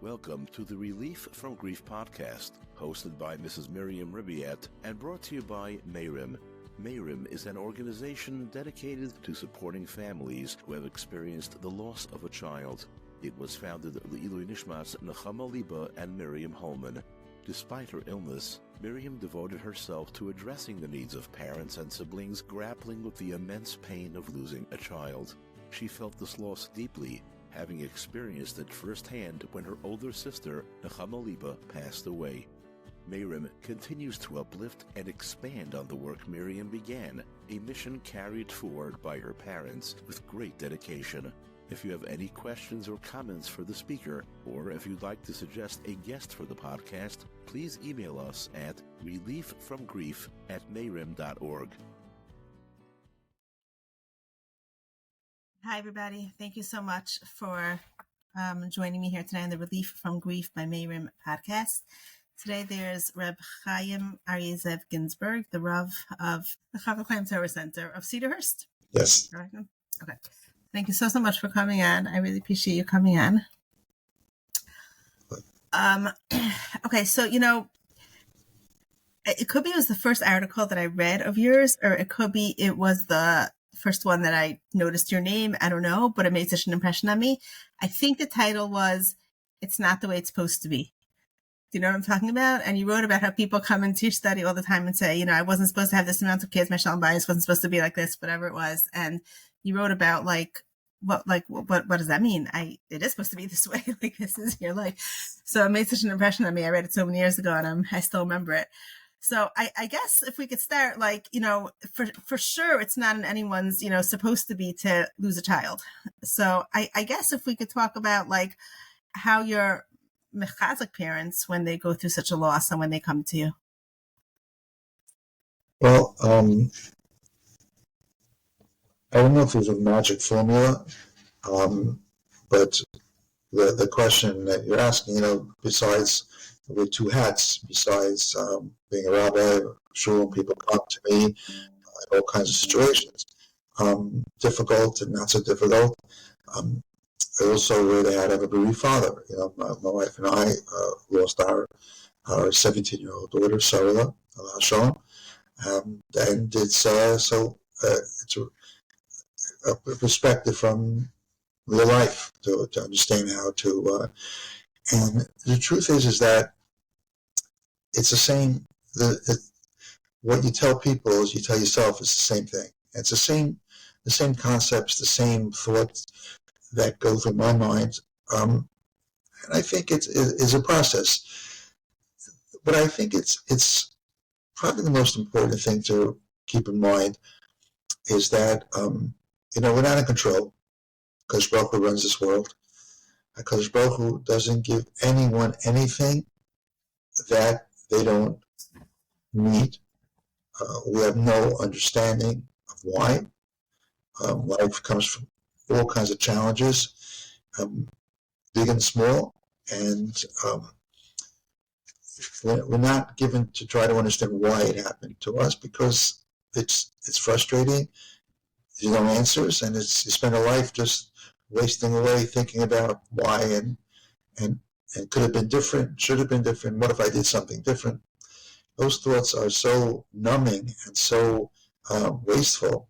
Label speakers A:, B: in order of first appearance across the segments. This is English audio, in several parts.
A: Welcome to the Relief from Grief podcast, hosted by Mrs. Miriam Ribiat and brought to you by Mayrim. Mayrim is an organization dedicated to supporting families who have experienced the loss of a child. It was founded Le'ilui Nishmas Nechamah Liba and Miriam Holman. Despite her illness, Miriam devoted herself to addressing the needs of parents and siblings grappling with the immense pain of losing a child. She felt this loss deeply, having experienced it firsthand when her older sister, Nechamah Liba, passed away. Mayrim continues to uplift and expand on the work Miriam began, a mission carried forward by her parents with great dedication. If you have any questions or comments for the speaker, or if you'd like to suggest a guest for the podcast, please email us at relieffromgrief@mayrim.org.
B: Hi, everybody. Thank you so much for joining me here today on the Relief from Grief by Mayrim podcast. Today, there's Rabbi Chaim Aryeh Ginzberg, the Rav of the Chaim Torah Center of Cedarhurst.
C: Yes.
B: Okay. Thank you so much for coming on. I really appreciate you coming on. Okay, so, it could be it was the first article that I read of yours, or it could be it was the first one that I noticed your name. I don't know, but it made such an impression on me. I think the title was, "It's Not the Way It's Supposed to Be." Do you know what I'm talking about? And you wrote about how people come into your study all the time and say, I wasn't supposed to have this amount of kids, my shalom bias wasn't supposed to be like this, whatever it was. And you wrote about what does that mean? It is supposed to be this way. Like, this is your life. So it made such an impression on me. I read it so many years ago and I still remember it. So I guess if we could start, for sure, it's not in anyone's, supposed to be to lose a child. So I guess if we could talk about how your mechazik parents, when they go through such a loss and when they come to you.
C: Well, I don't know if there's a magic formula, but the question that you're asking, besides with two hats, besides being a rabbi, I'm sure when people come to me in all kinds of situations, difficult and not so difficult. I also really had a bereaved father. My wife and I lost our 17-year-old daughter, Sarala, and it's it's a perspective from real life to understand how to. And the truth is that it's the same. What you tell people is you tell yourself is the same thing. It's the same concepts, the same thoughts that go through my mind. And I think it's a process. But I think it's probably the most important thing to keep in mind is that we're not in control. Because Baruch Hu runs this world. Because Baruch Hu doesn't give anyone anything that they don't need. We have no understanding of why. Life comes from all kinds of challenges, big and small, and we're not given to try to understand why it happened to us because it's frustrating. There's no answers, and you spend a life just wasting away thinking about why and could have been different, should have been different, what if I did something different? Those thoughts are so numbing and so wasteful.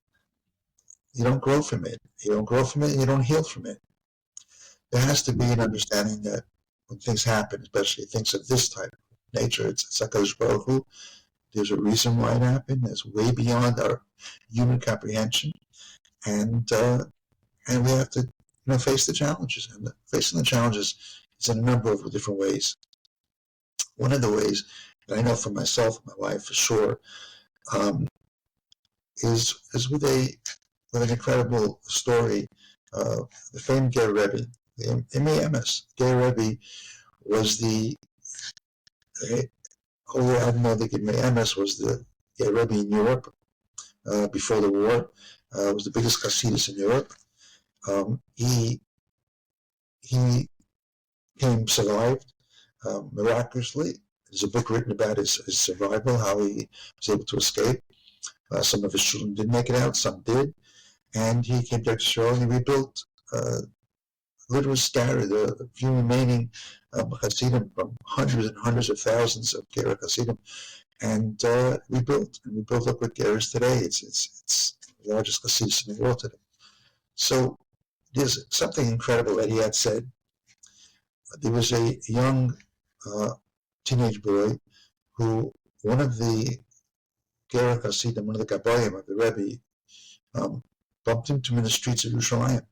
C: You don't grow from it. You don't grow from it and you don't heal from it. There has to be an understanding that when things happen, especially things of this type of nature, it's HaKadosh Baruch Hu. There's a reason why it happened. It's way beyond our human comprehension. And we have to face the challenges. And facing the challenges is in a number of different ways. One of the ways that I know for myself, my life for sure, is with an incredible story. The famed Ger Rebbe, the M.A.M.S. Ger Rebbe was although I didn't know that M.A.M.S. was the Ger Rebbe in Europe before the war. Was the biggest Hasidus in Europe. He survived miraculously. There's a book written about his survival, how he was able to escape. Some of his children didn't make it out, some did. And he came back to Israel and he rebuilt the literally scattered the few remaining Hasidim from hundreds and hundreds of thousands of Gerach Hasidim, and we built. Look what Ger is today. It's the largest Hasidus in the world today. So there's something incredible that he had said. There was a young teenage boy who, one of the Gerach Hasidim, one of the Gabayim of the Rebbe, bumped into him in the streets of Yerushalayim.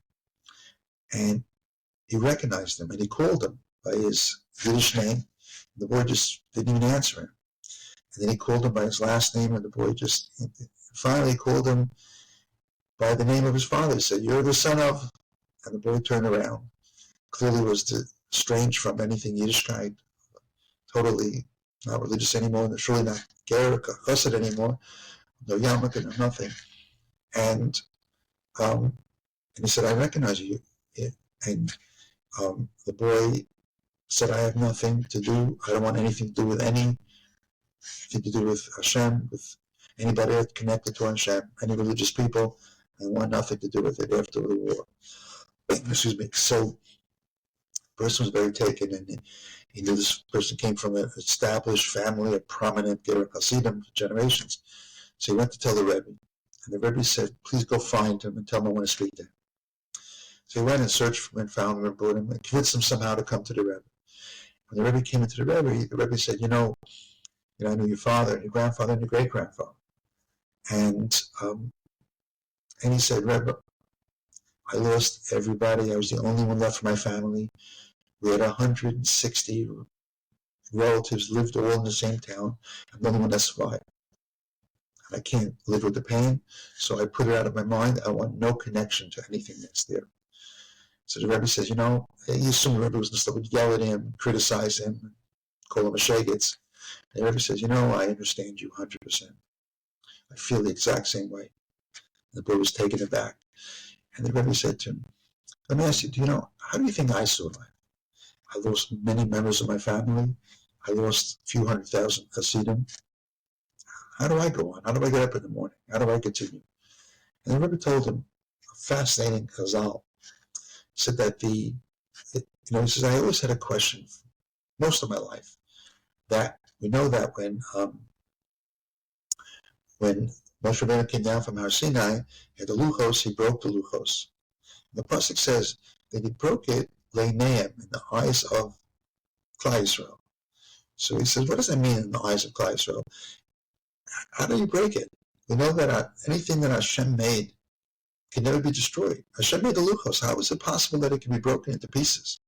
C: And he recognized him, and he called him by his Yiddish name. The boy just didn't even answer him. And then he called him by his last name, and the boy just finally called him by the name of his father. He said, "You're the son of," and the boy turned around. Clearly was estranged from anything Yiddishkeit, totally not religious anymore, and surely not Gerach or Chassid anymore, no yarmulke, no nothing. And he said, "I recognize you." And the boy said, "I have nothing to do. I don't want anything to do with anything to do with Hashem, with anybody connected to Hashem, any religious people. I want nothing to do with it after the war." Excuse me. So the person was very taken, and he knew this person came from an established family, a prominent Gerach Hasidim for generations. So he went to tell the Rebbe, and the Rebbe said, "Please go find him and tell him I want to speak to him." So he went and searched for him and found him and brought him and convinced him somehow to come to the Rebbe. When the Rebbe came into the Rebbe said, I knew your father and your grandfather and your great-grandfather. And he said, "Rebbe, I lost everybody. I was the only one left for my family. We had 160 relatives lived all in the same town. I'm the only one that survived. And I can't live with the pain, so I put it out of my mind. I want no connection to anything that's there." So the Rebbe says, he assumed the Rebbe was going to would yell at him, criticize him, call him a shagitz. And the Rebbe says, I understand you 100%. I feel the exact same way. And the boy was taken aback. And the Rebbe said to him, "Let me ask you, how do you think I survived? I lost many members of my family. I lost a few 100,000 Hasidim. How do I go on? How do I get up in the morning? How do I continue?" And the Rebbe told him a fascinating chazal. He said that he says, "I always had a question most of my life that we know that when Moshe Rabbeinu came down from Har Sinai, he had the luchos, he broke the luchos. And the pasuk says that he broke it leineim, in the eyes of Klal Yisrael. So he says, what does that mean in the eyes of Klal Yisrael? How do you break it? We know that anything that Hashem made can never be destroyed. Hashem made the luchos. How is it possible that it can be broken into pieces?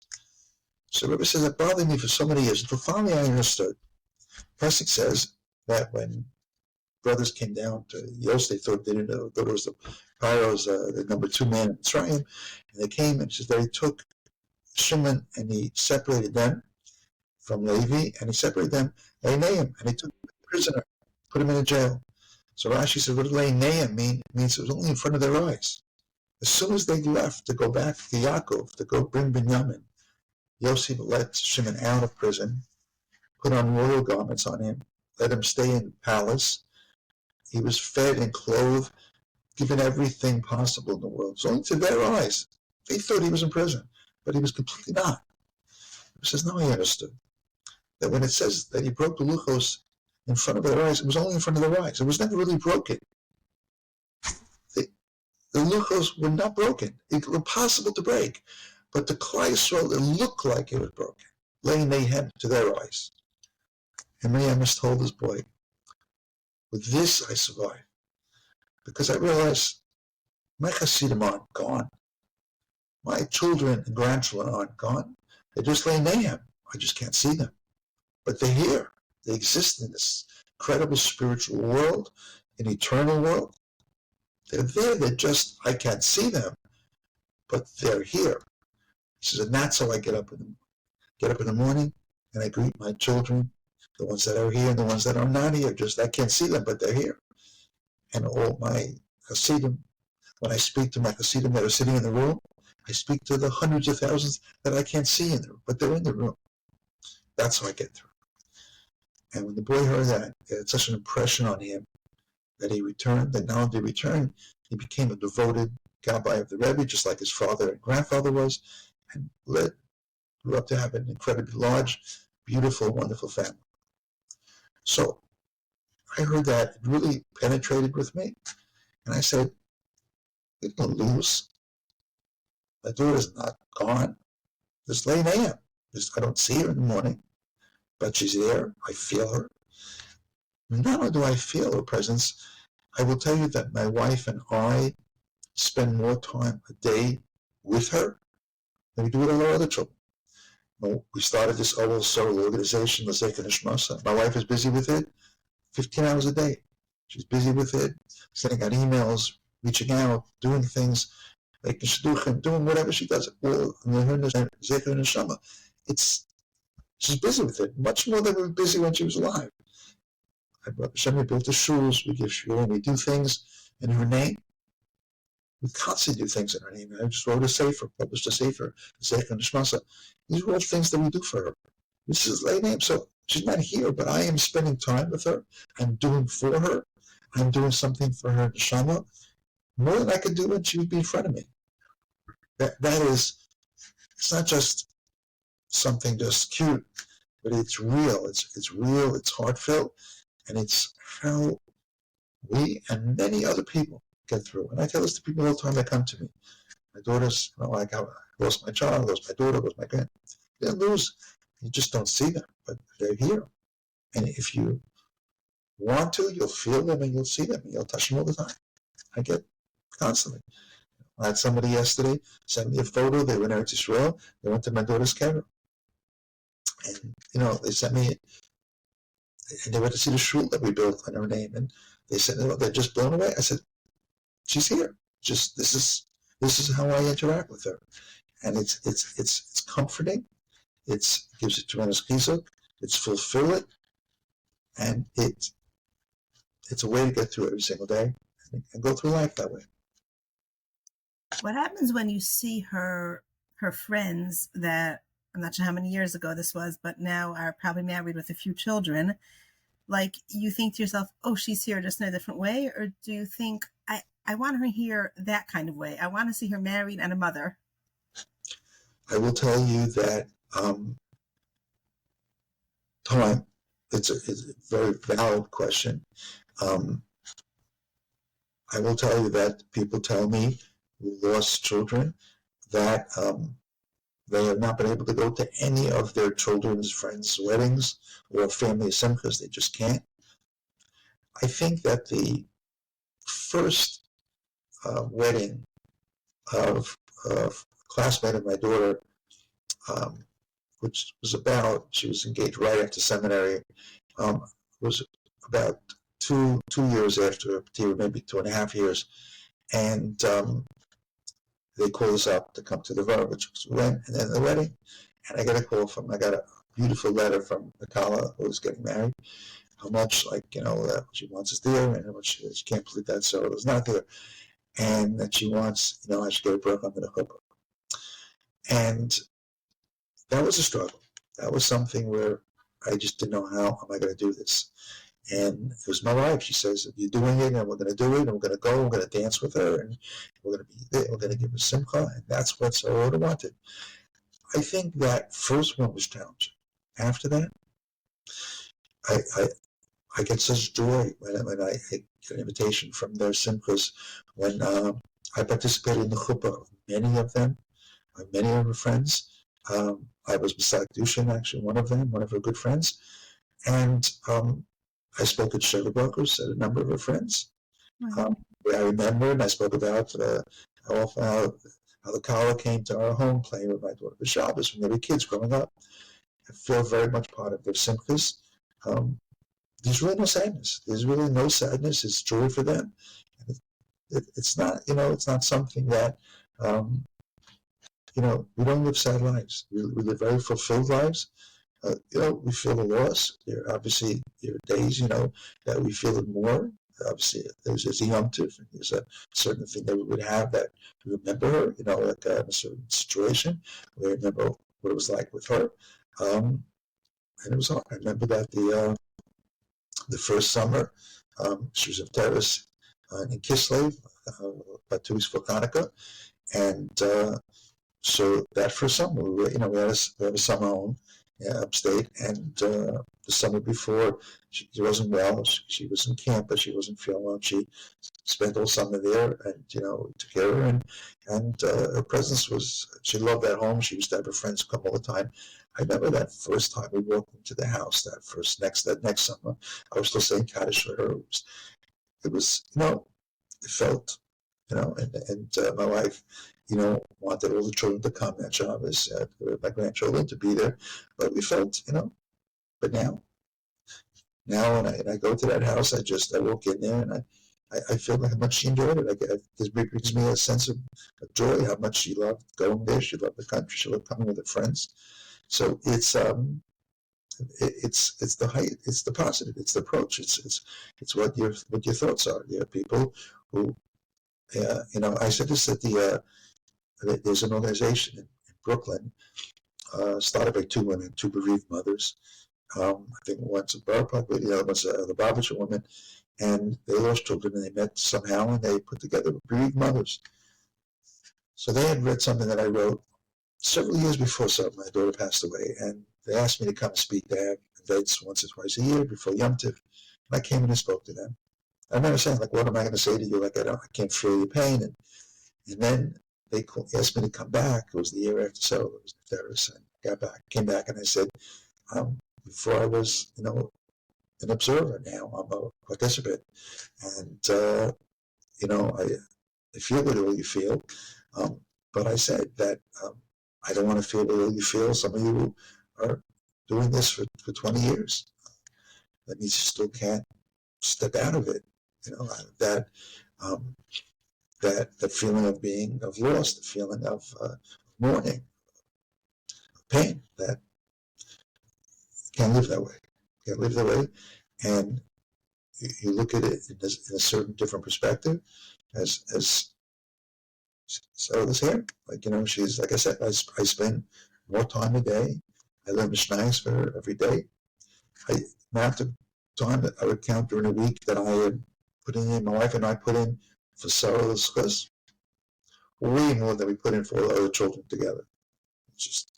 C: So Rebbe says, that bothered me for so many years. Until finally I understood. Pasuk says that when brothers came down to Yosef, they didn't know that it was the Pharaoh's the number 2 man in Mitzrayim, and they came and says that he took Shimon and he separated them from Levi, and he separated them Leineim, and he took the prisoner, put him in a jail. So Rashi said, what does Leineim mean? It means it was only in front of their eyes. As soon as they left to go back to Yaakov, to go bring Binyamin, Yosef let Shimon out of prison, put on royal garments on him, let him stay in the palace. He was fed and clothed, given everything possible in the world. So only to their eyes. They thought he was in prison, but he was completely not. He says, now I understood that when it says that he broke the luchos in front of their eyes, it was only in front of their eyes. It was never really broken. The luchos were not broken. It was possible to break. But the Klal Yisrael, it looked like it was broken, laying mayhem to their eyes. And Miriam must told this boy, with this I survived. Because I realized my Hasidim aren't gone. My children and grandchildren aren't gone. They're just laying mayhem. I just can't see them. But they're here. They exist in this incredible spiritual world, an eternal world. They're there. I can't see them, but they're here. He says, and that's how I get up in the morning, and I greet my children, the ones that are here and the ones that are not here. I can't see them, but they're here. And all my Hasidim, when I speak to my Hasidim that are sitting in the room, I speak to the hundreds of thousands that I can't see in the room, but they're in the room. That's how I get through. And when the boy heard that, it had such an impression on him that he returned, that not only returned, he became a devoted Gabbai of the Rebbe, just like his father and grandfather was, and grew up to have an incredibly large, beautiful, wonderful family. So I heard that. It really penetrated with me. And I said, you're going to lose. My daughter's not gone. It's late a.m. I don't see her in the morning, but she's there. I feel her. Not only do I feel her presence, I will tell you that my wife and I spend more time a day with her than we do with all our other children. We started this whole Sarala organization, the nechamah. My wife is busy with it 15 hours a day. She's busy with it, sending out emails, reaching out, doing things, making shidduchim, doing whatever she does. All her neshamah. She's busy with it, much more than we were busy when she was alive. We built the shuls, we give shulim, we do things in her name. We constantly do things in her name. I just wrote a sefer, published a sefer, neshamah. These are all things that we do for her. This is late name, so she's not here, but I am spending time with her. I'm doing for her. I'm doing something for her neshamah more than I could do when she would be in front of me. That is, it's not just something just cute, but it's real. It's real. It's heartfelt, and it's how we and many other people get through. And I tell this to people all the time that come to me. My daughters, like I lost my child, lost my daughter, lost my grand. They lose. You just don't see them, but they're here. And if you want to, you'll feel them and you'll see them and you'll touch them all the time. I get constantly. I had somebody yesterday send me a photo. They were in Eretz Yisrael. They went to my daughter's care. And, they sent me, and they went to see the shul that we built in her name. And they said, they're just blown away. I said, she's here. Just, this is how I interact with her. And it's comforting. It gives you tremendous chizuk. It's fulfilling. And it's a way to get through every single day and go through life that way.
B: What happens when you see her friends that, I'm not sure how many years ago this was, but now are probably married with a few children, like you think to yourself, oh, she's here just in a different way? Or do you think, I want her here that kind of way? I want to see her married and a mother.
C: I will tell you that time, it's a very valid question. I will tell you that people tell me who lost children that they have not been able to go to any of their children's friends' weddings or family simchas. They just can't. I think that the first wedding of a classmate of my daughter, which was she was engaged right after seminary, was about two years after, maybe 2.5 years, and they called us up to come to the Var, which went, and then the wedding, and I got a beautiful letter from the Kala who was getting married, how much, she wants us there, and how much she can't believe that Sarala is not there, and that she wants, I should get a bracha on the chuppah. And that was a struggle. That was something where I just didn't know how am I going to do this. And it was my wife. She says, you're doing it, and we're going to do it, and we're going to go, we're going to dance with her, and we're going to be there, we're going to give her simcha, and that's what Sarala wanted. I think that first one was challenging. After that, I get such joy when I get an invitation from their simchas, when I participated in the chuppah of many of them, many of her friends. I was beside Dushin, actually, one of her good friends, and I spoke at Sheva Brokers at a number of her friends. I remember, and I spoke about how the Kala came to our home playing with my daughter for Shabbos when they were kids growing up. I feel very much part of their simchas. There's really no sadness. There's really no sadness. It's joy for them. And it's not, it's not something that, we don't live sad lives. We live very fulfilled lives. We feel the loss. There are days, that we feel it more. Obviously, there's a Yom Tov, and there's a certain thing that we would have that we remember her, in a certain situation. We remember what it was like with her. And it was hard. I remember that the first summer, she was in nifteres in Kislev, about 2 weeks before Hanukkah, and So that first summer, we had a summer home upstate, and the summer before, she wasn't well. She was in camp, but she wasn't feeling well. She spent all summer there, and we took care of her, and her presence was. She loved that home. She used to have her friends come all the time. I remember that first time we walked into the house. That next summer, I was still saying Kaddish for her. It was it felt, and my wife, wanted all the children to come that Shabbos, my grandchildren to be there, but we felt, but now when I go to that house, I walk in there and I feel like how much she enjoyed it. It brings me a sense of joy, how much she loved going there. She loved the country. She loved coming with her friends. So it's the height, it's the positive, it's the approach, it's what your thoughts are. There are people who, I said this at there's an organization in Brooklyn, started by two women, two bereaved mothers. I think one's a Barak lady, the other one's a Lubavitcher woman, and they lost children, and they met somehow, and they put together bereaved mothers. So they had read something that I wrote several years before my daughter passed away, and they asked me to come speak. They have events once or twice a year before Yom Tov, and I came in and spoke to them. I remember saying, what am I going to say to you? I can't feel your pain, and then they asked me to come back. It was the year after Sarala, it was nifteres, and came back, and I said, before I was, an observer, now I'm a participant, and I feel what all you feel, but I said that I don't want to feel what all you feel. Some of you are doing this for 20 years. That means you still can't step out of it. That feeling of loss, the feeling of mourning, of pain, that can't live that way. Can't live that way. And you look at it in a certain different perspective, as Sarala's here. She's, like I said, I spend more time a day. I learn mishnayos for her every day. The amount of time that I would count during a week that I had put in, my wife and I put in for Sarala's chus, way more than we put in for all the other children together. Just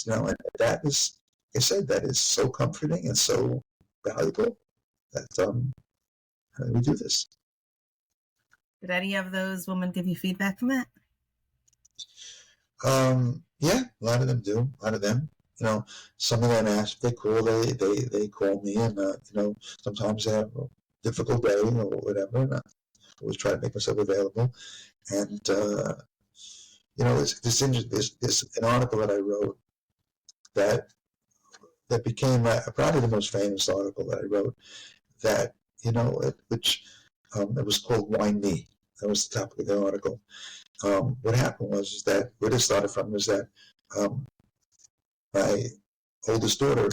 C: and that is, like I said, that is so comforting and so valuable that we do this.
B: Did any of those women give you feedback from that?
C: Yeah, a lot of them do. A lot of them, some of them ask, they call me, and sometimes they have a difficult day or whatever, and I always try to make myself available. And there's an article that I wrote that became probably the most famous article that I wrote. That which it was called "Why Me?" That was the topic of the article. What happened was that where this started from was that my oldest daughter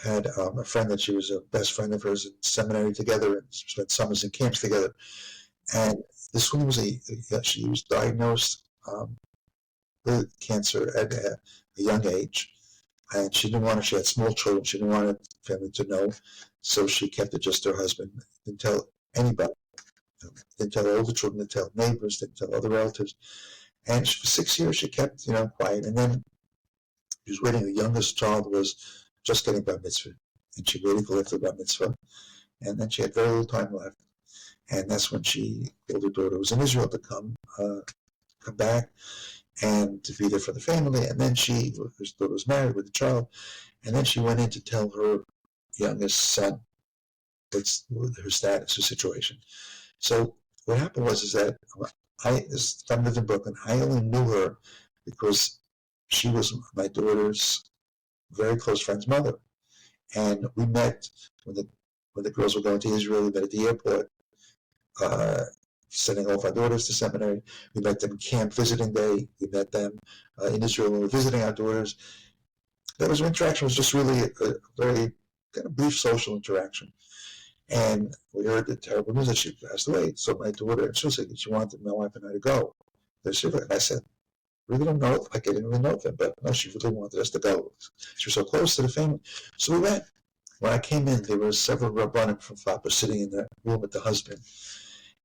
C: had a friend that she was a best friend of hers in seminary together and spent summers in camps together. And this one was she was diagnosed with cancer at a young age, and she had small children. She didn't want her family to know, so she kept it just to her husband. Didn't tell anybody. Didn't tell all the children. Didn't tell neighbors. Didn't tell other relatives. And for 6 years she kept quiet. And then she was waiting. The youngest child was just getting bar mitzvah, and she waited till after bar mitzvah. And then she had very little time left. And that's when she told her daughter who was in Israel to come back and to be there for the family. And then her daughter was married with a child, and then she went in to tell her youngest son her status, her situation. So what happened was that I lived in Brooklyn. I only knew her because she was my daughter's very close friend's mother, and we met when the girls were going to Israel. We met at the airport, sending off our daughters to seminary. We met them camp visiting day. We met them in Israel when we were visiting our daughters. That was interaction. Was just really a very kind of brief social interaction. And we heard the terrible news that she passed away. So my daughter, and she wanted my wife and I to go. And I said, really don't know, I didn't really know them, but no, she really wanted us to go. She was so close to the family. So we went. When I came in, there were several rabbanim from Fapa sitting in the room with the husband.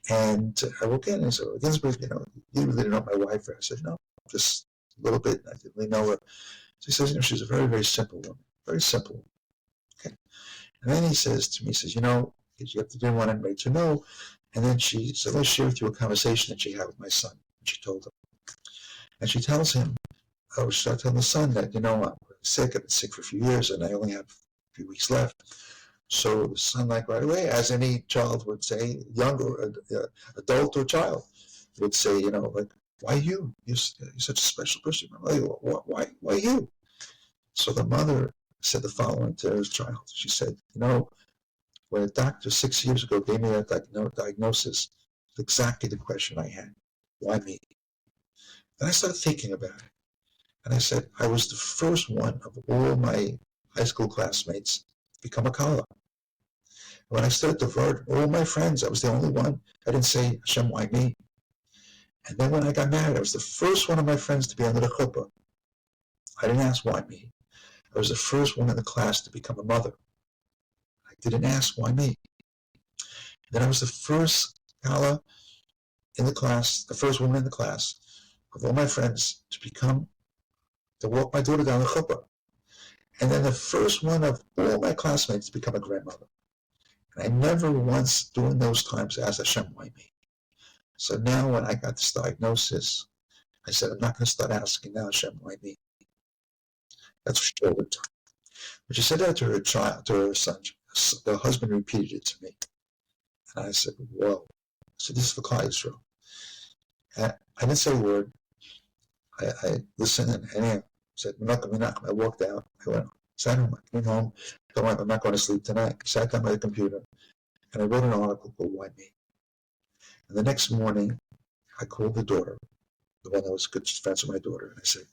C: And I walked in and I said, Ginzberg, you really don't know my wife. I said, no, just a little bit. I didn't really know her. So he says, she's a very, very simple woman. Very simple. Okay. And then he says to me, you have to do one and ready to know. And then she said, let's share with you a conversation that she had with my son. And she told him. And she tells him, she started telling the son that, I'm sick. I've been sick for a few years and I only have a few weeks left. So the son, right away, as any child would say, young or adult or child, would say, why you? You're such a special person. Why you? So the mother said the following to her child. She said, when a doctor 6 years ago gave me that diagnosis, exactly the question I had. Why me? And I started thinking about it. And I said, I was the first one of all my high school classmates to become a kala. When I started to convert all my friends, I was the only one. I didn't say, Hashem, why me? And then when I got married, I was the first one of my friends to be under the chuppah. I didn't ask why me. I was the first one in the class to become a mother. I didn't ask why me. And then I was the first kala in the class, the first woman in the class of all my friends to walk my daughter down the chuppah. And then the first one of all my classmates to become a grandmother. And I never once during those times asked Hashem, why me? So now when I got this diagnosis, I said, I'm not going to start asking now, Hashem, why me? That's for sure. When she said that to her child, to her son, the husband repeated it to me. And I said, whoa. So this is for Klal Yisrael. And I didn't say a word. I listened and I said, I walked out. I went, sat home, I came home, told him I'm not going to sleep tonight. I sat down by the computer and I wrote an article called Why Me? And the next morning, I called the daughter, the one that was good friends with my daughter, and I said,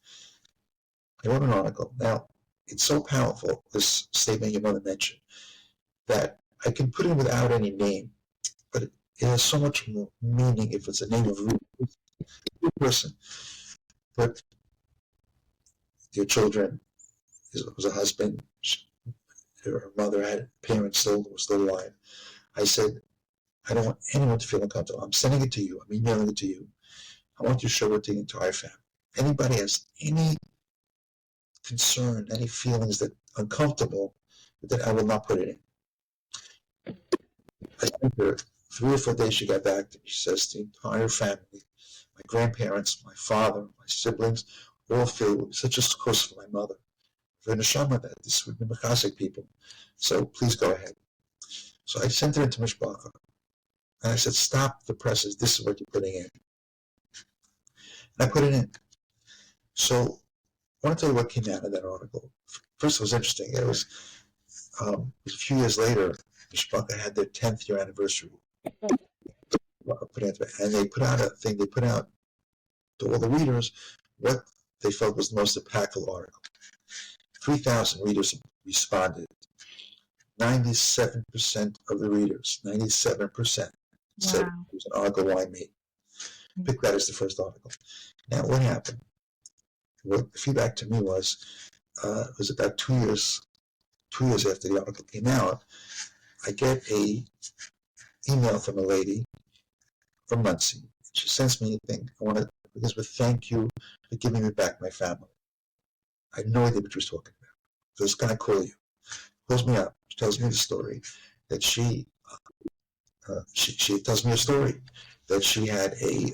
C: I wrote an article. Now, it's so powerful, this statement your mother mentioned, that I can put it without any name, but it has so much more meaning if it's a name of a person. But your children, was a husband, her mother had parents were still alive. I said, I don't want anyone to feel uncomfortable. I'm sending it to you. I'm emailing it to you. I want you to show it to the entire family. Anybody has any concern, any feelings that uncomfortable, that I will not put it in. I sent her 3 or 4 days she got back to me. She says the entire family, my grandparents, my father, my siblings, all feel such a course for my mother. For neshamah, that this would be mechasek people. So please go ahead. So I sent her into Mishpacha. And I said, stop the presses. This is what you're putting in. And I put it in. So I want to tell you what came out of that article. First, it was interesting. It was a few years later, Mishpacha had their 10th year anniversary. And they put out a thing. They put out to all the readers what they felt was the most impactful article. 3,000 readers responded. 97% of the readers, 97%, said it was an article, why me? Pick that as the first article. Now, what happened? What the feedback to me was, it was about 2 years after the article came out, I get a email from a lady from Muncie. She sends me a thing. Elizabeth, thank you for giving me back my family. I had no idea what she was talking about. So this guy call you. Calls me up. She tells me the story that she tells me a story that she had it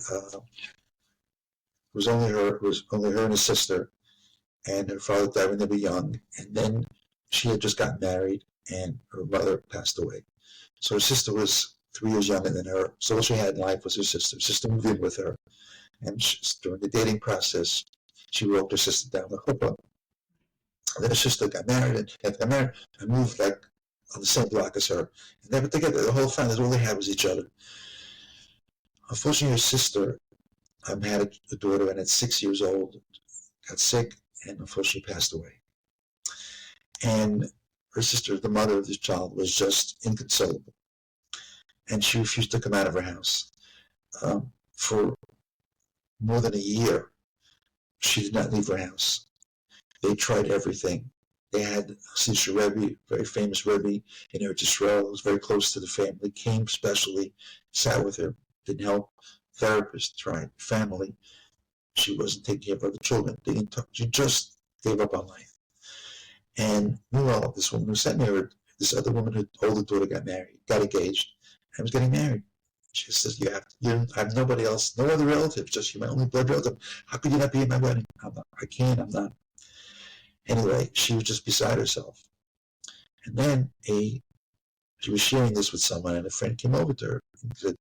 C: was only her and her sister, and her father died when they were young, and then she had just gotten married and her mother passed away. So her sister was 3 years younger than her, so all she had in life was her sister. Her sister moved in with her, and during the dating process, she walked her sister down the chuppah. And then her sister got married, and after got married, I moved like on the same block as her. And they were together, the whole family, all they had was each other. Unfortunately, her sister had a daughter, and at 6 years old, got sick, and unfortunately passed away. And her sister, the mother of this child, was just inconsolable. And she refused to come out of her house. For more than a year, she did not leave her house. They tried everything. They had Sisha Rebbe, very famous Rebbe in Eretz Yisrael, was very close to the family, came specially, sat with her, didn't help. Therapist tried, family. She wasn't taking care of other children. She just gave up on life. And meanwhile, this woman who sent me, this other woman whose older daughter got engaged, and was getting married. She says, you have nobody else, no other relatives, just you're my only blood relative. How could you not be at my wedding? I'm not. Anyway, she was just beside herself. And then she was sharing this with someone, and a friend came over to her and said,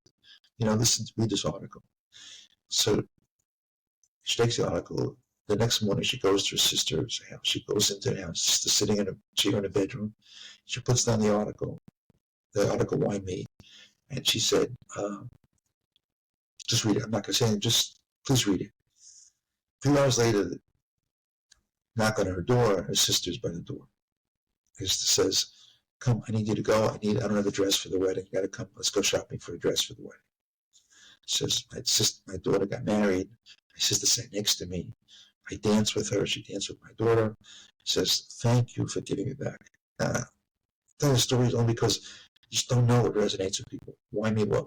C: listen, read this article. So she takes the article. The next morning, she goes to her sister's house. She goes into the house, sister sitting in a chair in a bedroom. She puts down the article, Why Me? And she said, just read it. I'm not going to say anything, just please read it. A few hours later, knock on her door, her sister's by the door. Her sister says, come, I need you to go. I don't have a dress for the wedding. You got to come. Let's go shopping for a dress for the wedding. She says, my daughter got married. My sister sat next to me. I danced with her. She danced with my daughter. She says, thank you for giving me back. Tell the story only because you just don't know what resonates with people. Why me? What?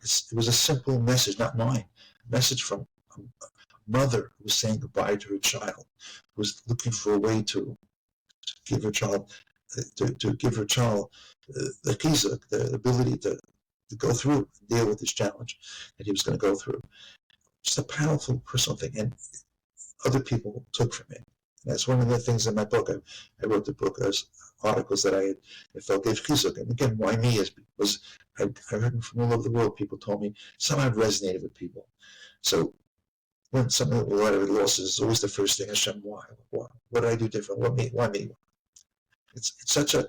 C: It was a simple message, not mine. A message from a mother who was saying goodbye to her child, who was looking for a way to give her child, the chizuk, the ability to go through and deal with this challenge that he was going to go through. Just a powerful personal thing, and other people took from it. And that's one of the things in my book. I wrote the book as articles that I felt gave chizuk. And again, why me is because I heard from all over the world. People told me somehow it resonated with people. So when something a lot of losses is always the first thing. Hashem, why? What did I do different? What me? Why me? It's such a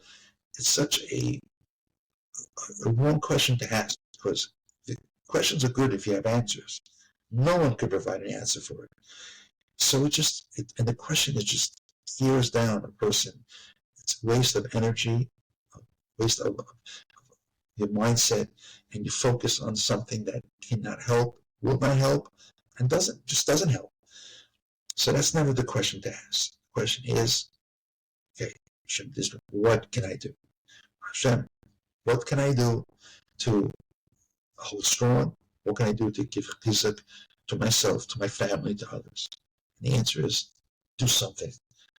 C: wrong question to ask, because the questions are good if you have answers. No one could provide an answer for it. So and the question is just tears down a person. It's a waste of energy, a waste of your mindset, and you focus on something that cannot help, will not help, and doesn't help. So that's never the question to ask. The question is, okay, Hashem, what can I do? Hashem, what can I do to hold strong? What can I do to give chizuk to myself, to my family, to others? And the answer is, do something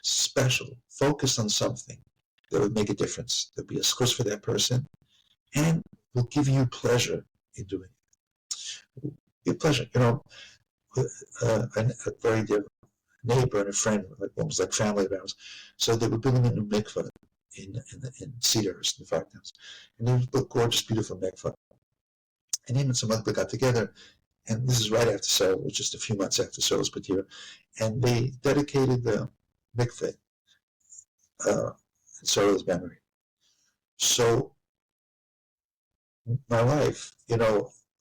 C: special. Focus on something that would make a difference. There'll be a schus for that person, and will give you pleasure in doing it. Your pleasure, a very dear neighbor and a friend, almost like family of ours. So they were building a new mikveh in Cedars, in the Farmhouse, and they built gorgeous, beautiful mikveh. And him and some other people got together, and this is right after Sarala, it was just a few months after Sarala was put here, and they dedicated the mikveh in Sarala's memory. So my wife, a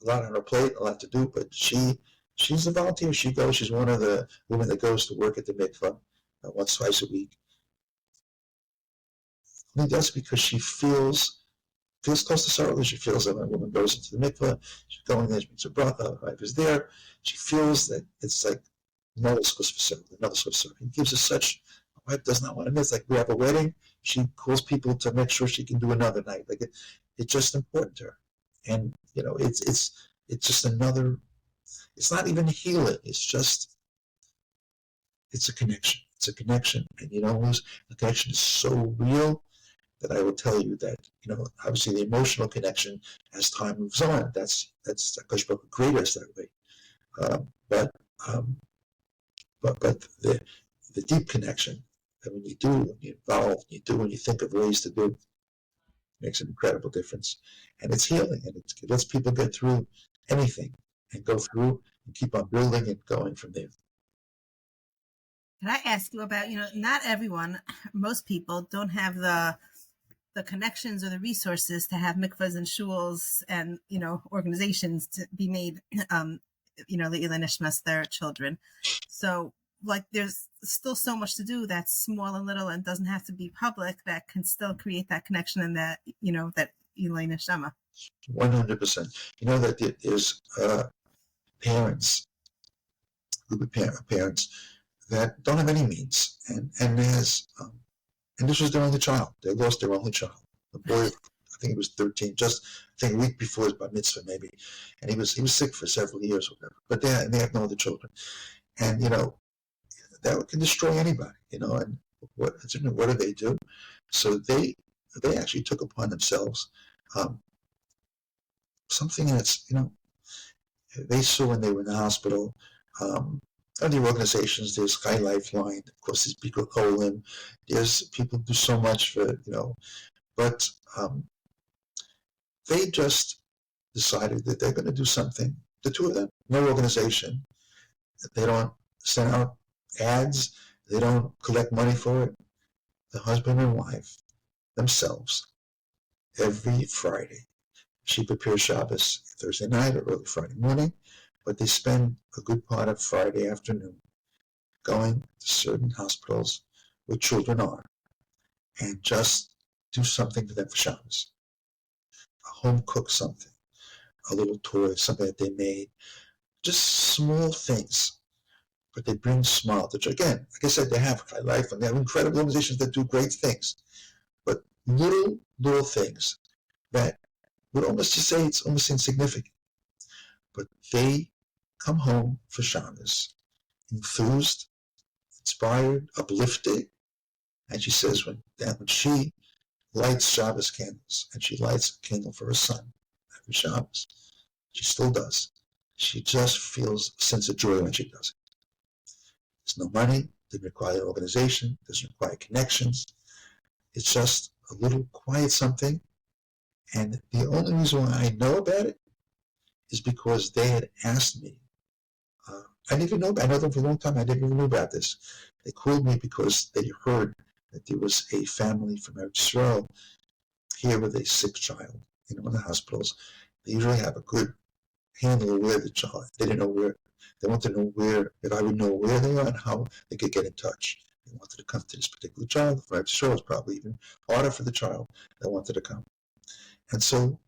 C: lot on her plate, a lot to do, but she's a volunteer. She goes. She's one of the women that goes to work at the mikveh once, twice a week. Only does because she feels close to Sarala. She feels that when a woman goes into the mikveh, she's going there, she meets her brother, her wife is there. She feels that it's like another schus for Sarala. It gives her such. My wife does not want to miss. Like we have a wedding, she calls people to make sure she can do another night. Like it's just important to her, and it's just another. It's not even healing. It's a connection. It's a connection, and the connection is so real that I will tell you that obviously the emotional connection as time moves on. That's Akash Baruch Hu created us that way. But the deep connection that when you involve, when you think of ways to do, makes an incredible difference, and it's healing, and it lets people get through anything and go through and keep on building and going from there.
B: Can I ask you about, not everyone, most people don't have the connections or the resources to have mikvahs and shuls and, organizations to be made, le'ilai nishmas their children. So there's still so much to do that's small and little and doesn't have to be public that can still create that connection and that, that ilai neshamah.
C: 100%. That there's parents, group of parents that don't have any means, and this was their only child. They lost their only child. The boy, I think he was 13, a week before his bar mitzvah maybe, and he was sick for several years or whatever. But they have no other children, And, that can destroy anybody, and what do they do? So they actually took upon themselves something that's, they saw when they were in the hospital. Other organizations, there's High Lifeline, of course, there's gedolim, there's people who do so much for, but they just decided that they're going to do something, the two of them, no organization. They don't send out ads, they don't collect money for it. The husband and wife themselves, every Friday, she prepares Shabbos Thursday night or early Friday morning, but they spend a good part of Friday afternoon going to certain hospitals where children are and just do something for them for Shabbos. A home cook something, a little toy, something that they made, just small things. But they bring smile to church. Again, like I said, they have High Life and they have incredible organizations that do great things. But little things that would almost just say it's almost insignificant. But they come home for Shabbos, enthused, inspired, uplifted. And she says when she lights Shabbos candles, and she lights a candle for her son every Shabbos, she still does. She just feels a sense of joy when she does it. There's no money, doesn't require an organization, doesn't require connections. It's just a little quiet something. And the only reason why I know about it is because they had asked me. I didn't even know. I know them for a long time. I didn't even know about this. They called me because they heard that there was a family from Israel here with a sick child in one of the hospitals. They usually have a good handle of where the child. They didn't know where. They wanted to know where, if I would know where they are and how they could get in touch. They wanted to come to this particular child. From Israel, it's probably even harder for the child that wanted to come. And so,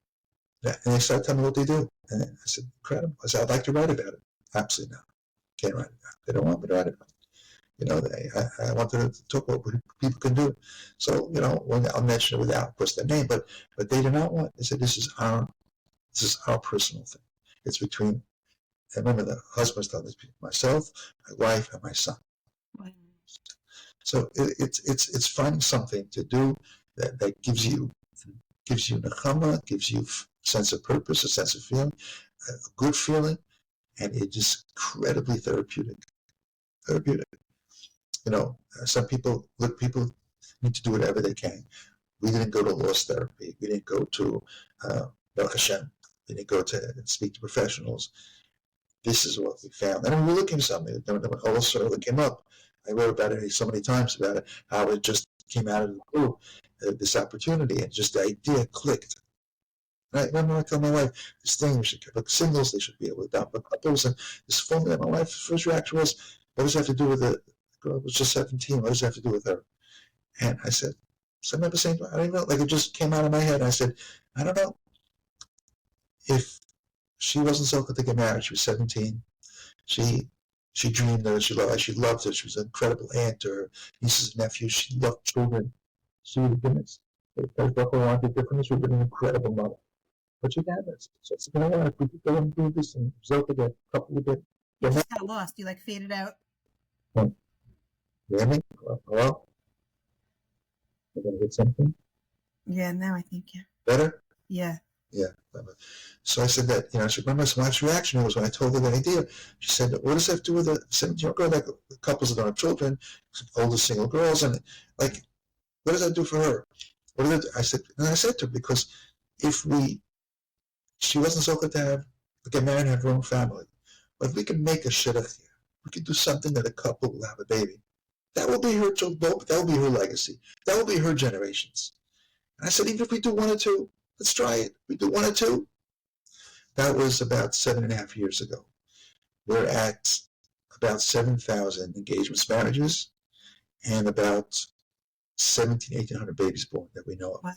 C: and they started telling me what they do. And I said, incredible. I said, I'd like to write about it. Absolutely not. Can't write about it. They don't want me to write about it. I wanted to talk about what people can do. So, I'll mention it without, of course, their name, but they do not want. They said, this is our personal thing. It's between, I remember the husband's telling this, myself, my wife, and my son. Right. So it's finding something to do that gives you nechamah, gives you a sense of purpose, a sense of feeling, a good feeling, and it's just incredibly therapeutic. Some people need to do whatever they can. We didn't go to loss therapy. We didn't go to Baruch Hashem. We didn't go to speak to professionals. This is what we found. And we were looking for something. When all Sarala came up, I wrote about it so many times about it, how it just came out of the blue, this opportunity, and just the idea clicked. And I remember I told my wife, this thing, we should book singles, they should be able to adopt couples, and this formula, my wife's first reaction was, what does it have to do with the girl who was just 17? What does it have to do with her? And I said, so I remember saying, I don't know, like it just came out of my head. I said, I don't know. If she wasn't so good to get married, she was 17. She dreamed of it. She loved it. She was an incredible aunt to her nieces and nephews. She loved children. She would have been this. If Baruch wanted different, she would have been an incredible mother. But she had this. So I said, if we could go and do this and result of a couple of it.
B: You just got lost. You faded out.
C: You hear me? Hello? You're going to hit something?
B: Yeah, now I think, yeah.
C: Better?
B: Yeah.
C: Yeah. So I said that, she remember my wife's reaction was when I told her the idea. She said, what does that have to do with a 17-year-old girl? Like couples that don't have children, older single girls, and what does that do for her? I said to her, because she wasn't so good to get married and have her own family. But if we can make a shidduch here, we can do something that a couple will have a baby. That will be her children. That will be her legacy. That will be her generations. And I said, even if we do one or two, let's try it. We do one or two. That was about 7.5 years ago. We're at about 7,000 engagements, marriages, and about 1,800 babies born that we know of. Wow.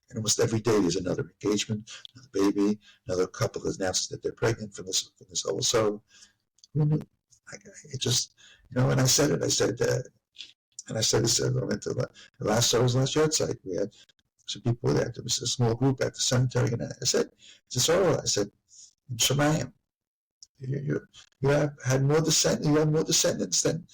C: And almost every day there's another engagement, another baby, another couple that announces that they're pregnant from this also. Who knew? It just, when I said it, I said, and I said this, I went to the last yard site. We had some people there. There was a small group at the cemetery, and I said, it's a Sarala. I said, in Shemayim, You have had more descendants than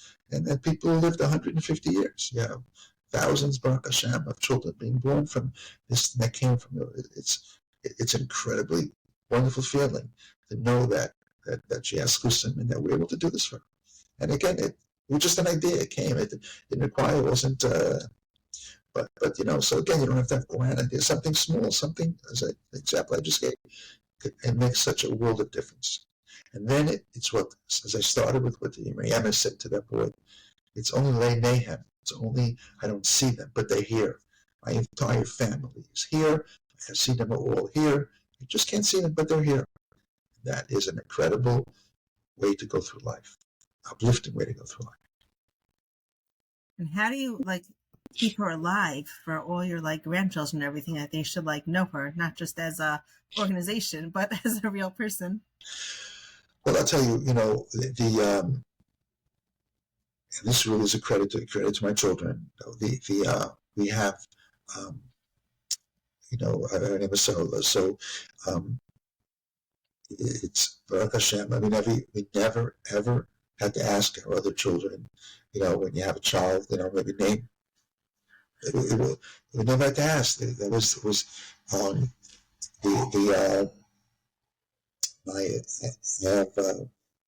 C: people who lived 150 years. You have thousands, Baruch Hashem, of children being born from this that came from you. It's an incredibly wonderful feeling to know that she has chusim and that we're able to do this for her. And again, it was just an idea. It came. It didn't require. It wasn't. But so again, you don't have to have grand ideas. Something small, something as an example I just gave, it makes such a world of difference. And then it's what, as I started with what the Miriam said to that boy, it's only lay mayhem. It's only, I don't see them, but they're here. My entire family is here. I can see them all here. You just can't see them, but they're here. That is an incredible way to go through life. Uplifting way to go through life.
B: And how do you keep her alive for all your grandchildren and everything, that they should know her, not just as a organization, but as a real person?
C: Well, I'll tell you, and this really is a credit to my children. We have, her name is Sarala. So it's Baruch Hashem. I mean, we never ever had to ask our other children, when you have a child, maybe name. We never had to ask. That was I have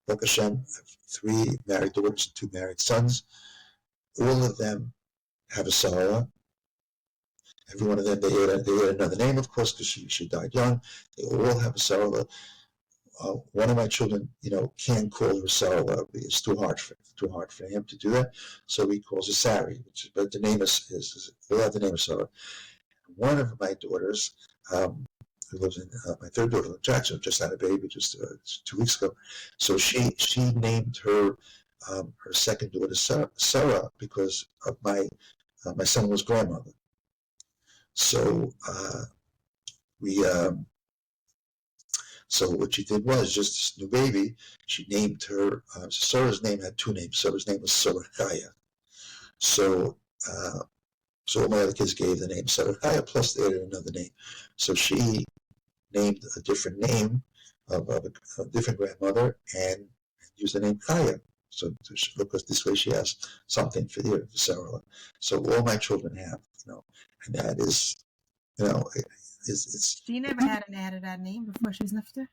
C: Baruch Hashem, 3 married daughters and 2 married sons. All of them have a Sarala. Every one of them, they had another name, of course, because she died young. They all have a Sarala. One of my children, can't call her Sarala. It's too hard for him to do that. So he calls her Sari, but the name is they have the name of Sarala. One of my daughters, who lives in my third daughter in Jackson, just had a baby just 2 weeks ago. So she named her second daughter Sarah because of my son-in-law's grandmother. So so what she did was, just this new baby, she named her, Sarah's name had 2 names. Sarah's name was Sarachaya. So all my other kids gave the name Sarachaya, plus they added another name. So she named a different name of a different grandmother and used the name Chaya. So because this way she has something for Sarah. So all my children have, and that is, it's.
B: She never had an added name before she was nifter?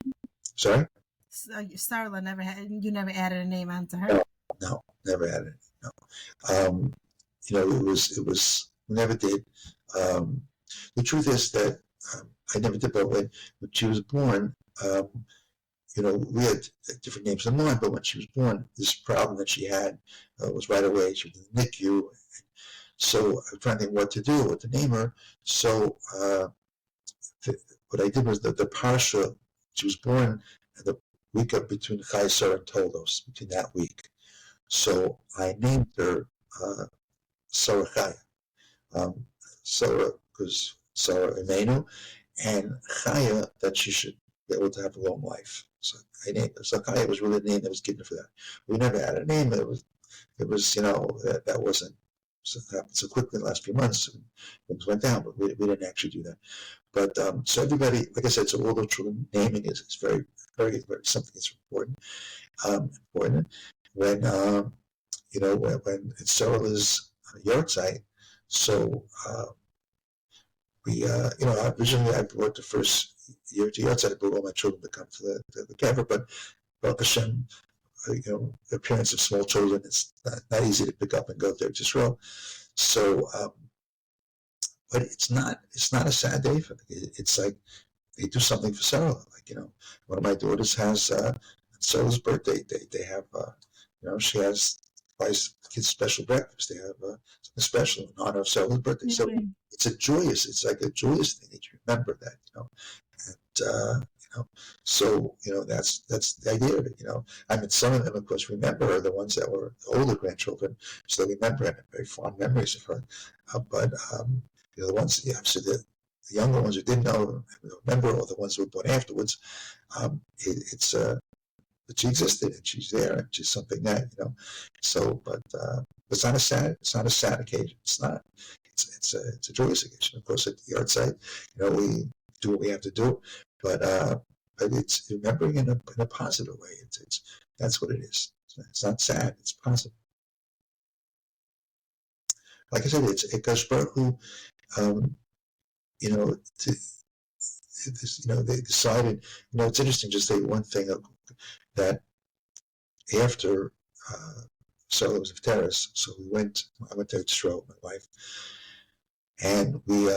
C: Sorry?
B: Sarala never had, you never added a name onto her?
C: No, never added it. No. It was, we never did. The truth is that I never did, but when she was born, we had different names in mind, but when she was born, this problem that she had was right away. She was in the NICU. So I was trying to think what to name her. So what I did was the parsha, she was born the week up between Chaisar and Toldos, between that week. So I named her Sarachaya. Sarah, because Sarah Imenu, and Chaya, that she should be able to have a long life. So I named her. So Chaya was really the name that was given for that. We never had a name. It was that wasn't happened so quickly in the last few months. And things went down, but we didn't actually do that. But so everybody, like I said, so all the children, naming is very, very, very something that's important. Important when when it's Sarah's yahrzeit. So we originally I brought the first year to yahrzeit. I brought all my children to come to the kever, but Baruch Hashem, the appearance of small children, it's not easy to pick up and go there to Israel. So, but it's not a sad day for them. It's like they do something for Sarah. One of my daughters has Sarah's birthday. They have she has kids special breakfast. They have something special in honor of Sarah's birthday. So it's like a joyous thing that you remember that, and so that's the idea of it. I mean, some of them, of course, remember are the ones that were the older grandchildren, so they remember and have very fond memories of her. But the ones, obviously the younger ones who didn't know remember, or the ones who were born afterwards, but she existed and she's there and she's something that So, but it's not a sad occasion. It's not. It's a joyous occasion. Of course, at the yahrzeit, we do what we have to do, but but it's remembering in a positive way. It's that's what it is. It's not sad. It's positive. Like I said, it's Akash Baruch Hu. They decided. It's interesting. Just say one thing that after Sarala was nifteres, so I went to Israel with my wife, and we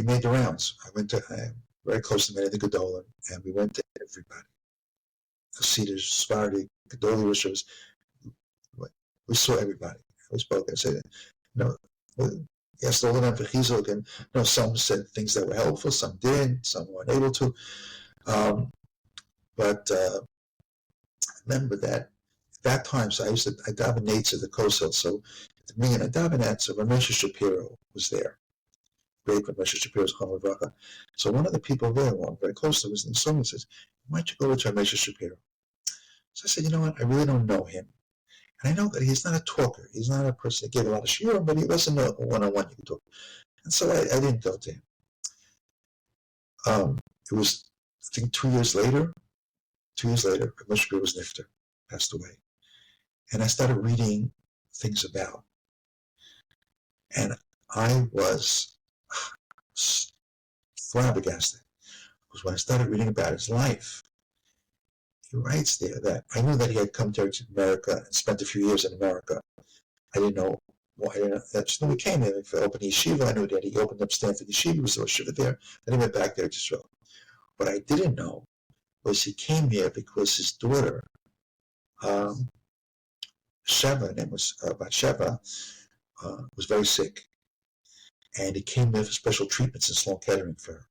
C: made the rounds. I went to very close to many of the gedolim, and we went to everybody. Hasidish, Sephardic, gedolim, Rishos. We saw everybody. We spoke and said, asked all of them for chizuk, and some said things that were helpful, some didn't, some weren't able to. But remember that at that time, so I daven Nates at the Kosel. So at the beginning, I daven at, so Rav Shapiro was there. Great Rav Shapiro's Chacham V'Racha. So one of the people there, one very close to us, and someone says, why don't you go to Rav Shapiro? So I said, you know what, I really don't know him. And I know that he's not a talker. He's not a person that gave a lot of shiur, but he wasn't a one-on-one you could talk. And so I didn't go to him. It was, I think, 2 years later, Rav Shapiro was nifter, passed away. And I started reading things about. And I was flabbergasted. Because when I started reading about his life, he writes there that I knew that he had come to America and spent a few years in America. I didn't know why. I just knew he came there for open yeshiva. I knew that he opened up Stanford Yeshiva. He was a yeshiva there. Then he went back there to Israel. What I didn't know was he came here because his daughter, Sheva, her name was Bat-Sheva, was very sick. And he came there for special treatments in Sloan Kettering for her.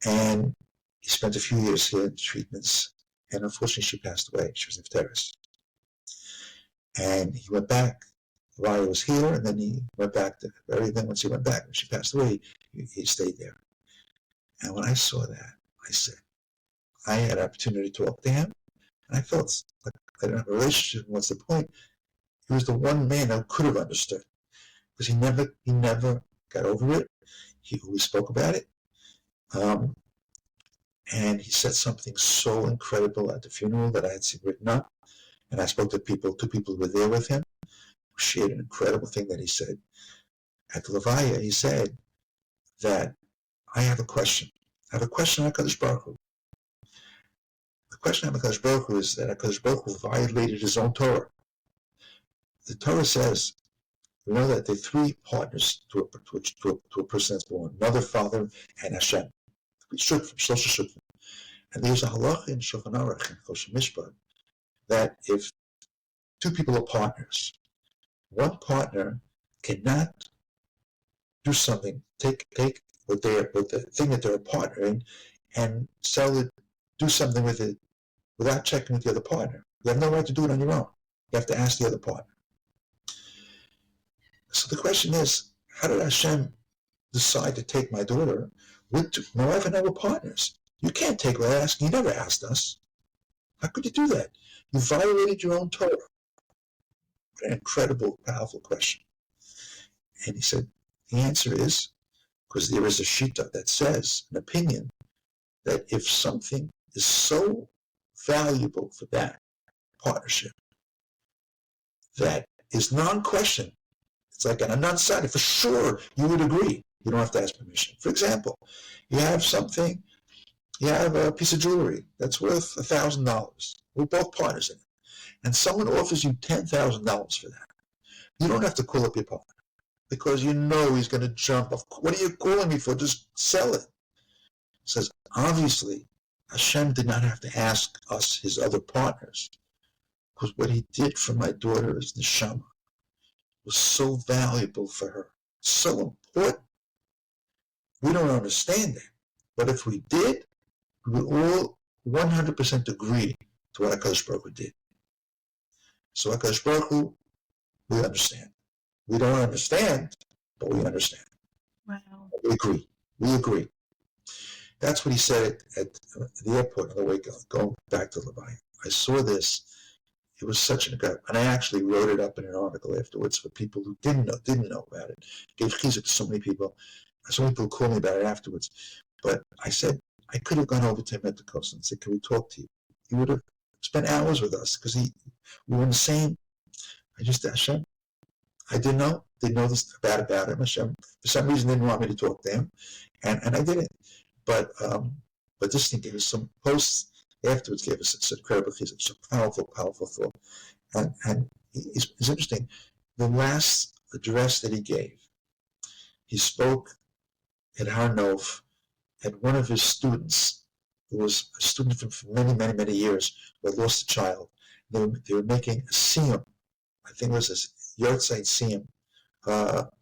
C: And he spent a few years here in treatments, and unfortunately she passed away. She was nifteres. And he went back. Aryeh was here, and then he went back to her. Then once he went back, when she passed away, he stayed there. And when I saw that, I said, I had an opportunity to talk to him, and I felt like I didn't have a relationship. What's the point? He was the one man I could have understood, because he never got over it. He always spoke about it. And he said something so incredible at the funeral that I had seen written up. And I spoke to two people who were there with him, who shared an incredible thing that he said. At the Levaya, he said that I have a question. I have a question on HaKadosh Baruch Hu. The question on HaKadosh Baruch Hu is that HaKadosh Baruch Hu violated his own Torah. The Torah says, we know that there are three partners to a person that's born, mother, father, and Hashem. And there's a halacha in Shulchan Aryeh and Choshen Mishpat that if two people are partners, one partner cannot do something, take with the thing that they're a partner in, and sell it, do something with it without checking with the other partner. You have no right to do it on your own. You have to ask the other partner. So the question is, how did Hashem decide to take my daughter? My wife and I were partners. You can't take without asking. You never asked us. How could you do that? You violated your own Torah. An incredible, powerful question. And he said, the answer is, because there is a shita that says, an opinion, that if something is so valuable for that partnership, that is non-question, it's like on a non-sided, for sure you would agree. You don't have to ask permission. For example, you have a piece of jewelry that's worth $1,000. We're both partners in it. And someone offers you $10,000 for that. You don't have to call up your partner because you know he's going to jump off. What are you calling me for? Just sell it. It says, obviously, Hashem did not have to ask us, his other partners, because what he did for my daughter is neshamah. Was so valuable for her, so important. We don't understand that. But if we did, we would all 100% agree to what HaKadosh Baruch Hu did. So HaKadosh Baruch Hu, we understand. We don't understand, but we understand.
B: Wow.
C: We agree. We agree. That's what he said at the airport on the way going back to Levi. I saw this. It was such an incredible, and I actually wrote it up in an article afterwards for people who didn't know about it. Gave chizuk to so many people. So many people called me about it afterwards. But I said, I could have gone over to him at the coast and said, "Can we talk to you?" He would have spent hours with us because we were in the same. I just, Hashem, I didn't know this about him. Hashem, for some reason, didn't want me to talk to him, and I didn't. But this thing gave us some posts afterwards. Gave us this incredible, it's a powerful thought. And it's interesting. The last address that he gave, he spoke at Har Nov, and one of his students, who was a student for many years, who had lost a child. They were making a siyum. I think it was a Yortzeit siyum,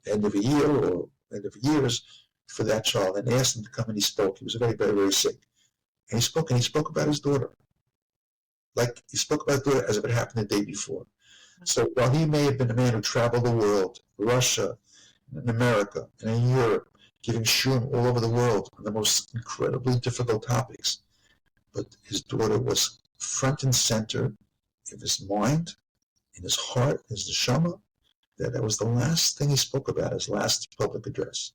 C: end of a year or end of years for that child. And they asked him to come, and he spoke. He was very sick. And he spoke about his daughter. Like he spoke about his daughter as if it happened the day before. So while he may have been a man who traveled the world, Russia, and America, and in Europe, giving shurim all over the world on the most incredibly difficult topics, but his daughter was front and center of his mind, in his heart, his neshamah. That was the last thing he spoke about, his last public address.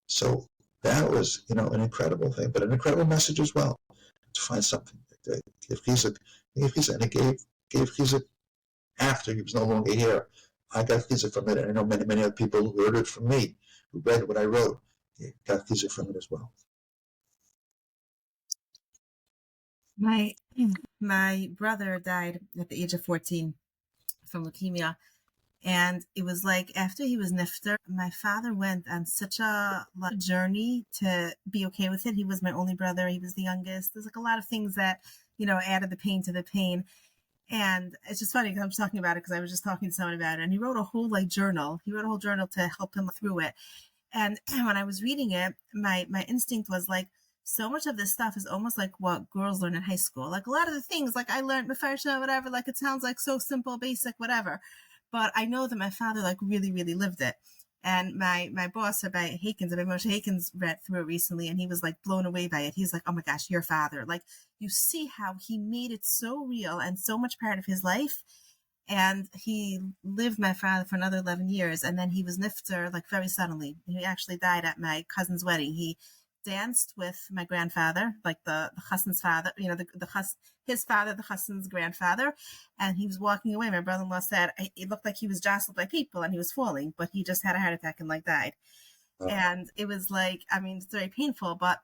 C: So that was, an incredible thing, but an incredible message as well, to find something that gave Chizuk, and it gave Chizuk after he was no longer here. I got Chizuk from it, and I know many other people who heard it from me, who read what I wrote, got Chizuk from it as well.
B: My brother died at the age of 14 from leukemia. And it was like after he was nifter, my father went on such a journey to be okay with it. He was my only brother. He was the youngest. There's like a lot of things that, added the pain to the pain. And it's just funny because I'm talking about it because I was just talking to someone about it. And he wrote a whole journal. He wrote a whole journal to help him through it. And when I was reading it, my instinct was like, so much of this stuff is almost like what girls learn in high school. Like a lot of the things, like I learned Mefarsha, whatever, like it sounds like so simple, basic, whatever. But I know that my father really lived it. And my boss, Rabbi Moshe Hakins, read through it recently, and he was blown away by it. He's like, oh my gosh, your father. You see how he made it so real and so much part of his life. And he lived my father for another 11 years. And then he was nifter, very suddenly. He actually died at my cousin's wedding. He danced with my grandfather, the chassan's father, his father, the chassan's grandfather, and he was walking away. My brother-in-law said it looked like he was jostled by people and he was falling, but he just had a heart attack and died. Oh. And it was it's very painful, but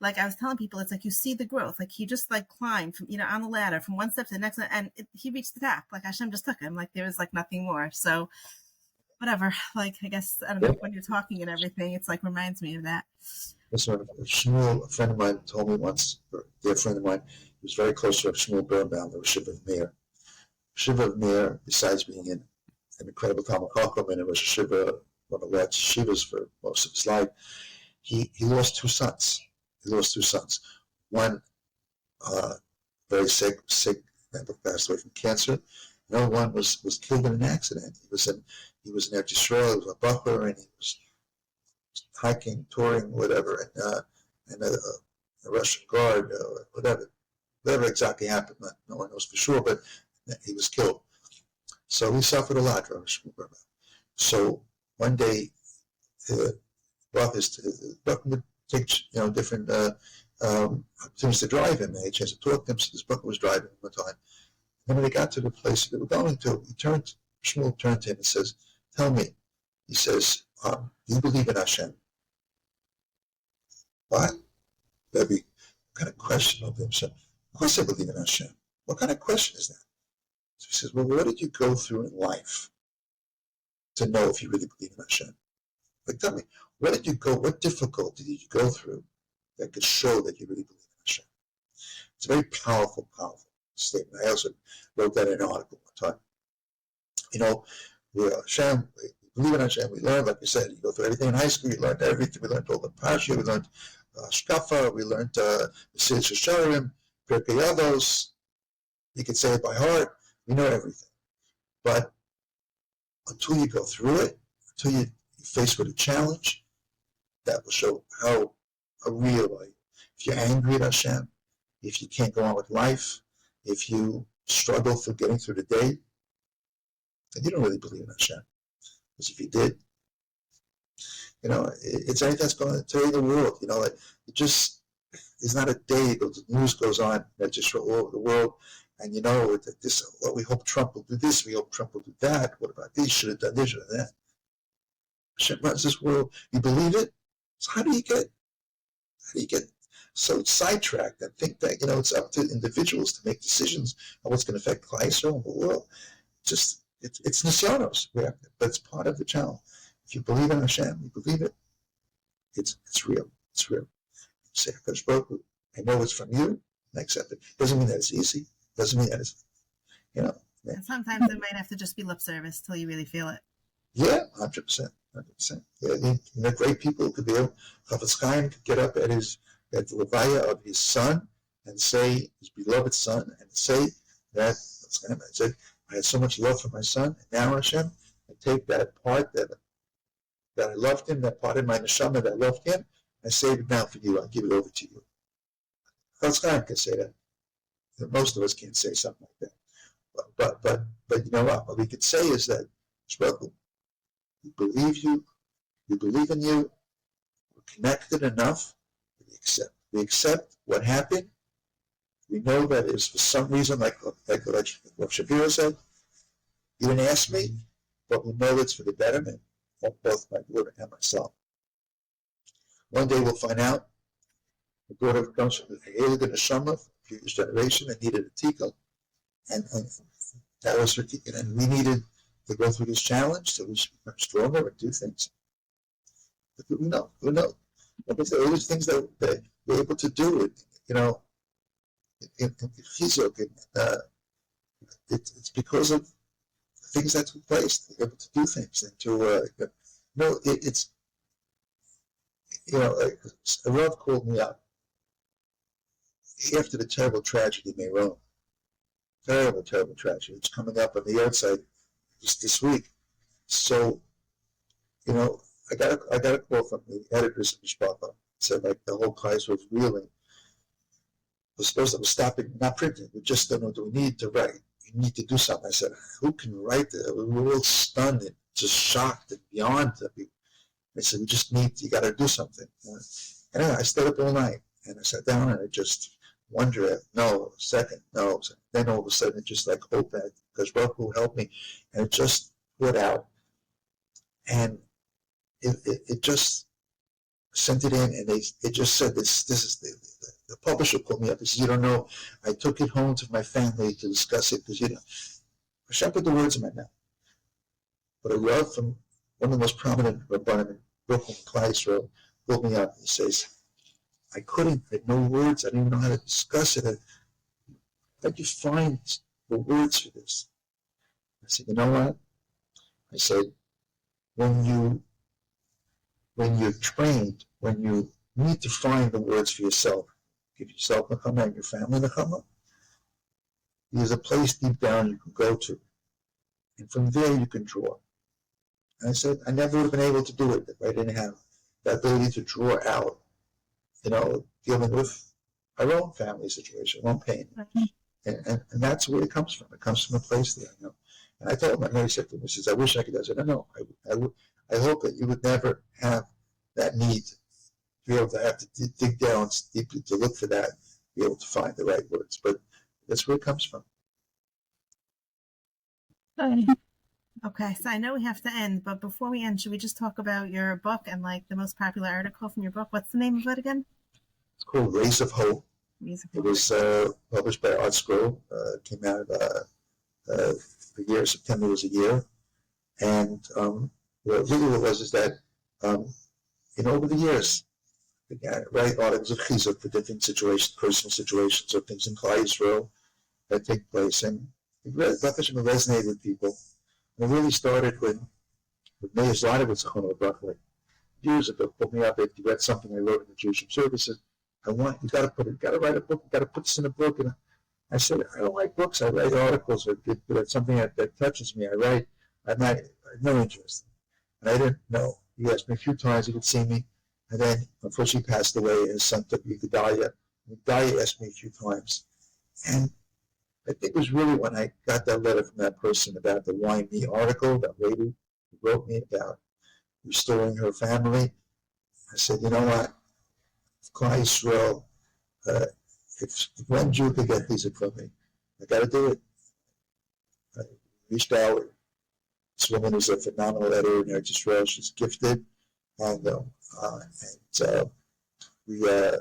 B: I was telling people, it's you see the growth. He just climbed from, on the ladder from one step to the next, and he reached the top. Hashem just took him. There was nothing more. So whatever, I guess, I don't know, when you're talking and everything, it's reminds me of that.
C: Listen, Shmuel, a friend of mine, told me once, a dear friend of mine, he was very close to Shmuel Birnbaum, the Shiva of Meir. Shiva of Meir, besides being an incredible Talmud Chacham, and it was Shiva, one of the last Shivas for most of his life, he lost two sons. One, very sick, passed away from cancer. Another one was killed in an accident. He was in Eretz Yisrael, he was a butler, and he was hiking, touring, whatever, and a Russian guard, whatever exactly happened, no one knows for sure, but he was killed. So he suffered a lot. So one day, the Buck would take different opportunities to drive him. They had a chance to talk to him. So this Buck was driving one time. And when they got to the place they were going to, Shmuel turned to him and says, "Tell me," he says, "do you believe in Hashem?" What? That'd be what kind of question of him. Of course I believe in Hashem. What kind of question is that? So he says, well, what did you go through in life to know if you really believe in Hashem? Tell me, what difficulty did you go through that could show that you really believe in Hashem? It's a very powerful statement. I also wrote that in an article one time. We believe in Hashem. We learn, like you said, you go through everything in high school. You learned everything. We learned all the Parsha. We learned Shkafa. We learned Mesillas Yesharim, Pirkei Avos. You can say it by heart. We know everything. But until you go through it, until you're faced with a challenge, that will show how real if you're angry at Hashem, if you can't go on with life, if you struggle through getting through the day, then you don't really believe in Hashem. Because if you did, it's anything that's going to tell you the world. There's not a day that the news goes on that just all over the world, and that this. Well, we hope Trump will do this. We hope Trump will do that. What about this? Should have done this. Should have done that. Hashem runs this world. You believe it? So how do you get so sidetracked and think that it's up to individuals to make decisions on what's going to affect Klal Yisrael and the world? Just it's nisyonos, but it's part of the challenge. If you believe in Hashem, you believe it. It's real. It's real. You say, HaKadosh Baruch Hu, I know it's from you, and I accept it. Doesn't mean that it's easy. Doesn't mean that it's, Yeah.
B: And sometimes it might have to just be lip service till you really feel it.
C: Yeah, 100%. 100%. Yeah, great people could be able. Chaim could get up at the levaya of his son and say, his beloved son, and say that I said, I had so much love for my son, and now Hashem, I take that part that I loved him, that part of my neshamah that I loved him, I save it now for you. I'll give it over to you. Chaim can say that. Most of us can't say something like that. But you know what we could say is that, we believe you, we believe in you, we're connected enough, we accept what happened. We know that it's for some reason, like what Shapiro said, you didn't ask me, but we know it's for the betterment of both my daughter and myself. One day we'll find out. The daughter comes from the neshamah, a previous generation, and needed a tikka, and that was her tikka, and we needed to go through this challenge so we should become stronger and do things. But we know. Like I said, all these things that we're able to do it, in Chizuk, it's because of things that took place. They're able to do things and it's a Rav called me up after the terrible tragedy in Meron. Terrible tragedy. It's coming up on the outside just this week. So, I got a call from the editors of Mishpacha. Said the whole class was reeling. Was supposed to stopping, not printing. We just don't know. Do we need to write? You need to do something. I said, who can write that? We were all stunned and just shocked and beyond. I said, you got to do something. Anyway, I stayed up all night and I sat down and I just wondered, no. Then all of a sudden it just opened because Baruch Hu helped me, and it just put out, and it just sent it in, and it just said this is the publisher called me up. He said, you don't know, I took it home to my family to discuss it because Hashem put the words in my mouth. But a Rav from one of the most prominent Rabbanim in Brooklyn, Klal Yisrael, called me up. He says, I had no words. I didn't even know how to discuss it. How do you find the words for this? I said, you know what? I said, when you're trained, when you need to find the words for yourself, give yourself nechamah and your family nechamah, there's a place deep down you can go to. And from there you can draw. And I said, I never would have been able to do it if I didn't have the ability to draw out, dealing with our own family situation, our own pain. And that's where it comes from. It comes from a place there, And I told him, Mary said to me, he says, I wish I could. I said, no, I hope that you would never have that need to be able to have to dig down deeply to look for that, be able to find the right words. But that's where it comes from.
B: Okay, so I know we have to end, but before we end, should we just talk about your book and the most popular article from your book? What's the name of it again?
C: It's called Rays of Hope. It was published by Art Scroll. It came out the year, September was a year. And what it was is that, over the years, I write articles of chizuk for different situations, personal situations, or things in Klal Yisrael that take place. And it resonated with people. And it really started with Meir Zlotowitz, years ago, put me up if you read something I wrote in the Jewish Services. You got to write a book, you got to put this in a book. And I said, I don't write books, I write articles, or it's something that touches me. I have no interest. And I didn't know. He asked me a few times if he could see me. And then, unfortunately, he passed away, and his son took me to Gedalia. And Gedalia asked me a few times. And I think it was really when I got that letter from that person about the Why Me article, that lady who wrote me about restoring her family. I said, you know what? Klal Yisrael if one Jew could get these from me, I got to do it. I reached out. This woman is a phenomenal editor in Eretz Yisrael. She's gifted, and we I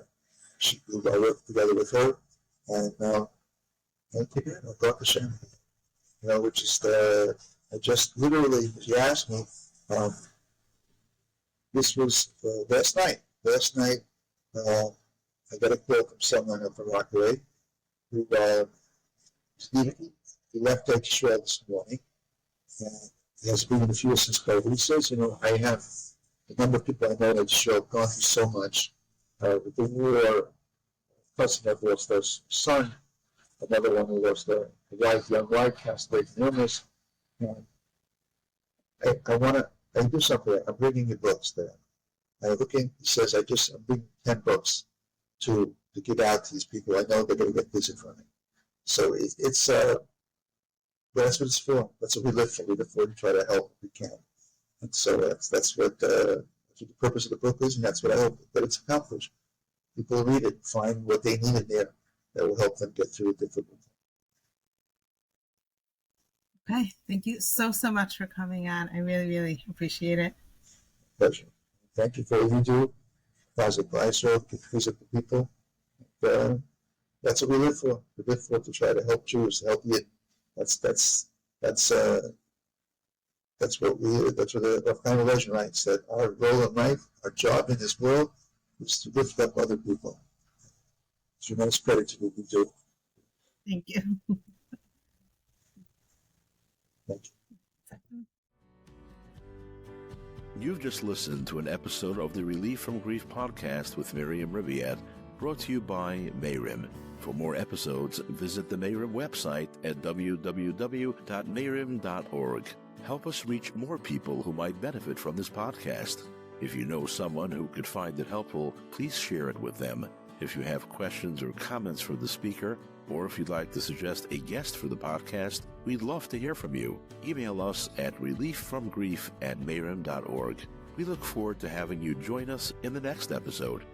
C: worked together with her, and together, Baruch Hashem. Which is I just literally, she asked me, this was last night. Last night, I got a call from someone from Aryeh who he left Eretz Yisrael this morning. He has been in the field since COVID. He says, I have a number of people I know in Eretz Yisrael have gone through so much with the war. Cousin that lost their son, another one who lost their young wife, passed away from illness. And I do something. I'm bringing you books there. He says, I'm bringing 10 books to give out to these people. I know they're going to get busy from me. So it's that's what it's for. That's what we live for. We live for to try to help if we can. And so that's what the purpose of the book is, and that's what I hope that it's accomplished. People read it, find what they need in there that will help them get through a difficult time.
B: Okay, thank you so much for coming on. I really, really appreciate it.
C: Pleasure. Thank you for what you do as a advisor, to visit the people. That's what we live for. We live for to try to help Jews, help you. That's what the kind of religion writes, that our role in life, our job in this world, is to lift up other people. It's tremendous credit to what we do.
B: Thank you.
C: Thank you.
A: You've just listened to an episode of the Relief from Grief podcast with Miriam Riviere, brought to you by Mayrim. For more episodes, visit the Mayrim website at www.mayrim.org. Help us reach more people who might benefit from this podcast. If you know someone who could find it helpful, please share it with them. If you have questions or comments for the speaker, or if you'd like to suggest a guest for the podcast, we'd love to hear from you. Email us at relieffromgrief@mayrim.org. We look forward to having you join us in the next episode.